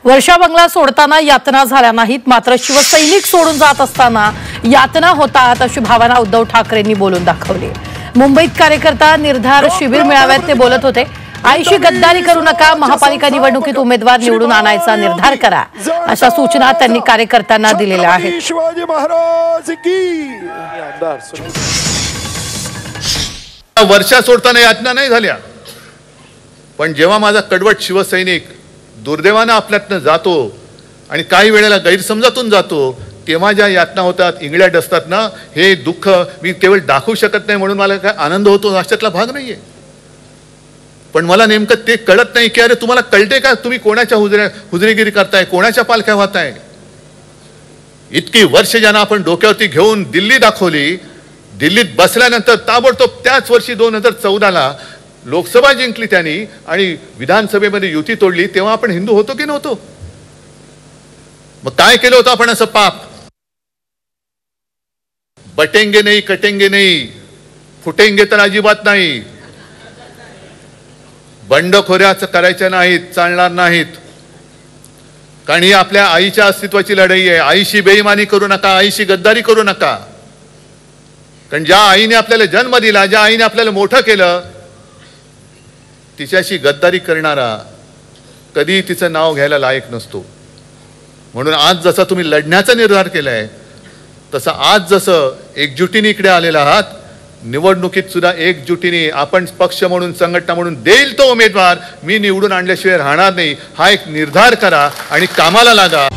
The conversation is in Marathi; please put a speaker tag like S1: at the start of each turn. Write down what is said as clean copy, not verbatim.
S1: वर्षा बंगला सोडताना यातना झाल्या नाहीत, मात्र शिवसैनिक सोडून जात असताना यातना होतात अशी भावना उद्धव ठाकरेंनी बोलून दाखवली। मुंबईत कार्यकर्ता निर्धार शिबिर मेळाव्यात ते बोलत होते। आईशी गद्दारी करू नका, महापालिका निवडणुकीत उमेदवार निवडून आणायचा निर्धार करा, अशा सूचना त्यांनी कार्यकर्त्यांना दिलेल्या आहेत।
S2: शिवाजी महाराज की
S3: वर्षा सोडताना यातना नाही झाल्या, पण जेव्हा माझा कडवट शिवसैनिक दुर्दैवाने आपल्यातनं जातो आणि काही वेळेला गैरसमजातून जातो, तेव्हा ज्या यातना होतात, इंगळ्या डसतात ना, हे दुःख मी केवळ दाखवू शकत नाही म्हणून मला काय आनंद होतो अशातला भाग नाहीये। पण मला नेमकं ते कळत नाही की अरे तुम्हाला कळते का तुम्ही कोणाच्या हुजरेगिरी करताय, कोणाच्या पालख्या वाहताय। इतकी वर्ष ज्यांना आपण डोक्यावरती घेऊन दिल्ली दाखवली, दिल्लीत बसल्यानंतर ताबडतोब त्याच वर्षी 2014ला लोकसभा जिंकली त्यांनी आणि विधानसभेमध्ये युती तोडली, तेव्हा आपण हिंदू होतो की नव्हतो? मग काय केलं होतं आपण असं पाप? बटेंगे नाही, कटेंगे नाही, फुटेंगे तर अजिबात नाही, बंडखोऱ्याच करायच्या नाहीत, चालणार नाहीत। कारण ही आपल्या आईच्या अस्तित्वाची लढाई आहे। आईशी बेईमानी करू नका, आईशी गद्दारी करू नका। कारण ज्या आईने आपल्याला जन्म दिला, ज्या आईने आपल्याला मोठं केलं, तिच्याशी गद्दारी करणारा कधी तिचं नाव घ्यायला लायक नसतो। म्हणून आज जसा तुम्ही लढण्याचा निर्धार केलाय, तसं आज जसं एकजुटीने इकडे आलेला आहात, निवडणुकीत सुद्धा एकजुटीने आपण पक्ष म्हणून, संघटना म्हणून देईल तो उमेदवार मी निवडून आणल्याशिवाय राहणार नाही, हा एक निर्धार करा आणि कामाला लागा।